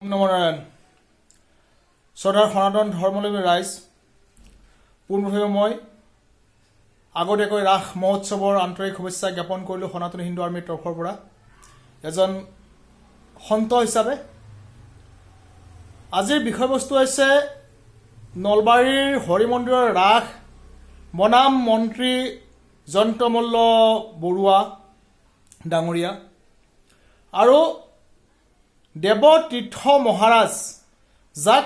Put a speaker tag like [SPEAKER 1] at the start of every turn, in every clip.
[SPEAKER 1] নমনাৰায়ণ শ্ৰদ্ধাৰ সনাতন ধৰ্মাৱলম্বী ৰাইজ পোনপ্ৰথমে মই আগতীয়াকৈ ৰাস মহোৎসৱৰ আন্তৰিক শুভেচ্ছা জ্ঞাপন কৰিলোঁ সনাতন হিন্দু আৰ্মীৰ তৰফৰ পৰা এজন সন্ত হিচাপে আজিৰ বিষয়বস্তু হৈছে নলবাৰীৰ হৰি মন্দিৰৰ ৰাস বনাম মন্ত্ৰী জয়ন্তমল্ল বৰুৱা ডাঙৰীয়া আৰু দেৱতীৰ্থ মহাৰাজ যাক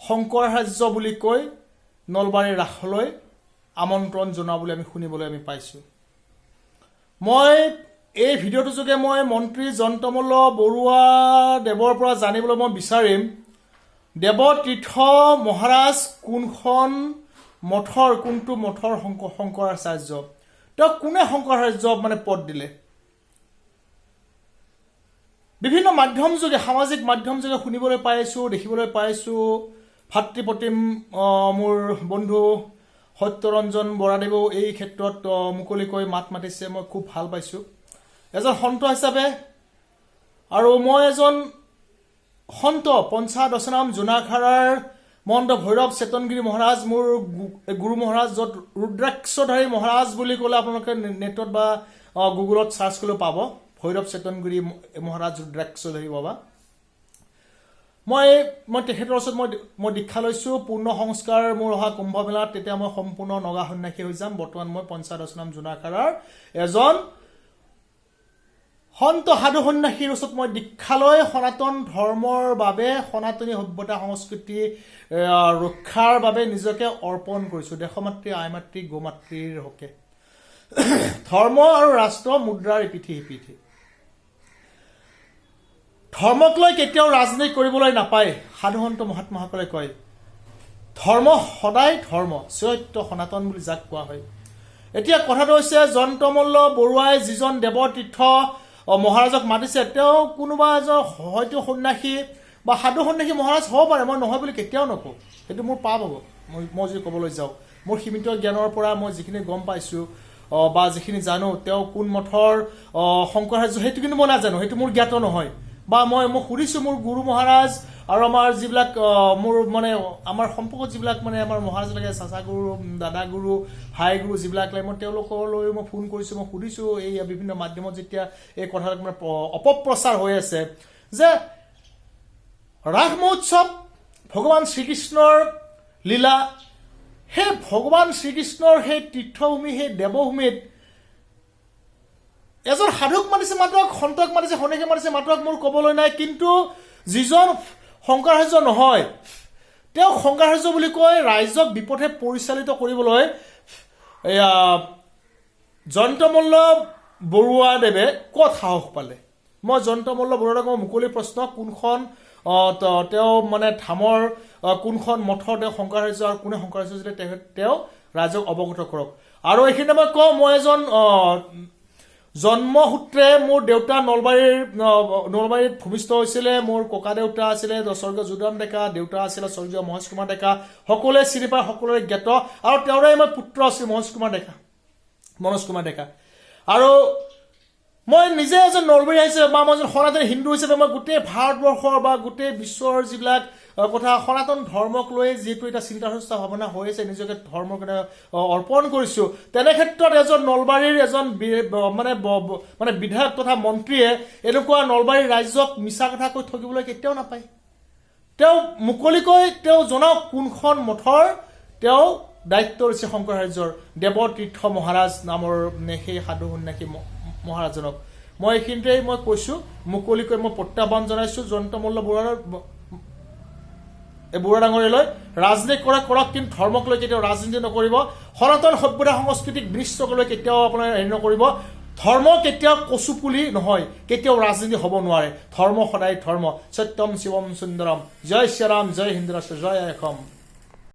[SPEAKER 1] শংকৰাচাৰ্য বুলি কৈ নলবাৰীৰ ৰাসলৈ আমন্ত্ৰণ জনোৱা বুলি আমি শুনিবলৈ পাইছোঁ। মই এই ভিডিঅ'টোৰ যোগে মই মন্ত্ৰী জয়ন্তমল্ল বৰুৱা দেৱৰ পৰা জানিবলৈ মই বিচাৰিম দেৱতীৰ্থ মহাৰাজ কোনখন মঠৰ কোনটো মঠৰ শংকৰাচাৰ্য তেওঁ কোনে শংকৰাচাৰ্য পদ দিলে বিভিন্ন মাধ্যম যোগে সামাজিক মাধ্যম যোগে শুনিবলৈ পাইছোঁ দেখিবলৈ পাইছোঁ ভাতৃপ্ৰতিম মোৰ বন্ধু সত্যৰঞ্জন বৰাদেৱেও এই ক্ষেত্ৰত মুকলিকৈ মাত মাতিছে মই খুব ভাল পাইছোঁ এজন সন্ত হিচাপে আৰু মই এজন সন্ত পঞ্চায়ত দশনাম জোনাখাৰাৰ মহন্ত ভৈৰৱ চেতনগিৰি মহাৰাজ মোৰ গুৰু মহাৰাজ য'ত ৰুদ্ৰাক্ষধাৰী মহাৰাজ বুলি ক'লে আপোনালোকে নেটত বা গুগলত চাৰ্চ কৰিলেও পাব ভৈৰৱ চেতনগিৰি মহাৰাজ ৰুদ্ৰাক্ষধাৰী বাবা মই তেখেতৰ ওচৰত মই দীক্ষা লৈছোঁ পূৰ্ণ সংস্কাৰ মোৰ অহা কুম্ভ মেলাত তেতিয়া মই সম্পূৰ্ণ নগা সন্যাসী হৈ যাম বৰ্তমান মই পঞ্চায়ত দশনাম জোনাখাৰাৰ এজন সন্ত সাধু সন্যাসীৰ ওচৰত মই দীক্ষা লৈ সনাতন ধৰ্মৰ বাবে সনাতনী সভ্যতা সংস্কৃতি ৰক্ষাৰ বাবে নিজকে অৰ্পণ কৰিছোঁ দেশমাতৃ আইমাতৃ গোমাতৃৰ হকে ধৰ্ম আৰু ৰাষ্ট্ৰ মুদ্ৰাৰ ইপিঠি সিপিঠি ধৰ্মক লৈ কেতিয়াও ৰাজনীতি কৰিবলৈ নাপায় সাধুসন্ত মহাত্মাসকলে কয় ধৰ্ম সদায় ধৰ্ম সত্য সনাতন বুলি যাক কোৱা হয় এতিয়া কথাটো হৈছে জয়ন্তমল্ল বৰুৱাই যিজন দেৱতীৰ্থ মহাৰাজক মাতিছে তেওঁ কোনোবা এজন হয়তো সন্যাসী বা সাধু সন্যাসী মহাৰাজ হ'ব পাৰে মই নহয় বুলি কেতিয়াও নকওঁ সেইটো মোৰ পাপ হ'ব মই যদি ক'বলৈ যাওঁ মোৰ সীমিত জ্ঞানৰ পৰা মই যিখিনি গম পাইছোঁ বা যিখিনি জানো তেওঁ কোন মঠৰ শংকৰাচাৰ্য সেইটো কিন্তু মই নাজানো সেইটো মোৰ জ্ঞাত নহয় বা মই সুধিছোঁ মোৰ গুৰু মহাৰাজ আৰু আমাৰ যিবিলাক মোৰ আমাৰ সম্পৰ্কত যিবিলাক আমাৰ মহাৰাজ লাগে চাচা গুৰু দাদা গুৰু ভাই গুৰু যিবিলাক লাগে মই তেওঁলোকলৈ মই ফোন কৰিছোঁ মই সুধিছোঁ এই বিভিন্ন মাধ্যমত যেতিয়া এই কথাবিলাক অপপ্ৰচাৰ হৈ আছে যে ৰাস মহোৎসৱ ভগৱান শ্ৰীকৃষ্ণৰ লীলা সেই ভগৱান শ্ৰীকৃষ্ণৰ সেই তীৰ্থভূমি সেই দেৱভূমিত এজন সাধুক মাতিছে মাত্ৰক সন্তক মাতিছে সন্যাসী মাতিছে মাত্ৰক মোৰ ক'বলৈ নাই কিন্তু যিজন শংকৰাচাৰ্য নহয় তেওঁ শংকৰাচাৰ্য বুলি কৈ ৰাইজক বিপথে পৰিচালিত কৰিবলৈ এয়া জয়ন্তমল্ল বৰুৱাদেৱে ক'ত সাহস পালে মই জয়ন্তমল্ল বৰুৱাদেৱক মুকলি প্ৰশ্ন কোনখন তেওঁ ধামৰ কোনখন মঠৰ তেওঁ শংকৰাচাৰ্য আৰু কোনে শংকৰাচাৰ্য যেতিয়া তেওঁ ৰাইজক অৱগত কৰক আৰু এইখিনি মই কওঁ মই এজন জন্মসূত্ৰে মোৰ দেউতা নলবাৰীত ভূমিষ্ঠ হৈছিলে মোৰ ককা দেউতা আছিলে স্বৰ্গীয় যোগদান ডেকা দেউতা আছিলে স্বৰ্গীয় মহেশ কুমাৰ ডেকা সকলোৱে চিনি পায় সকলোৰে জ্ঞাত আৰু তেওঁৰে মই পুত্ৰ আছিলোঁ মনোজ কুমাৰ ডেকা আৰু মই নিজে এজন নলবাৰী আহিছে বা মই এজন সনাতনী হিন্দু হিচাপে মই গোটেই ভাৰতবৰ্ষৰ বা গোটেই বিশ্বৰ যিবিলাক কথা সনাতন ধৰ্মক লৈ যিহেতু এটা চিন্তা চৰ্চা ভাৱনা হৈ আছে নিজকে ধৰ্মৰ কাৰণে অৰ্পণ কৰিছোঁ তেনে ক্ষেত্ৰত এজন নলবাৰীৰ এজন বিধায়ক তথা মন্ত্ৰীয়ে এনেকুৱা নলবাৰীৰ ৰাইজক মিছা কথা কৈ ঠগিবলৈ কেতিয়াও নাপায় তেওঁ মুকলিকৈ তেওঁ জনাওক কোনখন মঠৰ তেওঁ দায়িত্ব লৈছে শংকৰাচাৰ্যৰ দেৱতীৰ্থ মহাৰাজ নামৰ সেই সাধু সন্যাসী মহাৰাজজনক মই এইখিনিতেই মই কৈছোঁ মুকলিকৈ মই প্ৰত্যাহ্বান জনাইছোঁ জয়ন্তমল্ল বুঢ়া ডাঙৰীয়ালৈ ৰাজনীতি কৰক কিন্তু ধৰ্মক লৈ কেতিয়াও ৰাজনীতি নকৰিব সনাতন সভ্যতা সংস্কৃতিক বিনিষ্টলৈ কেতিয়াও আপোনাৰ হেৰি নকৰিব ধৰ্ম কেতিয়াও কচুপুলি নহয় কেতিয়াও ৰাজনীতি হ'ব নোৱাৰে ধৰ্ম সদায় ধৰ্ম সত্যম শিৱম সুন্দৰম জয় শ্ৰীৰাম জয় হিন্দ ৰাষ্ট্ৰ জয় অসম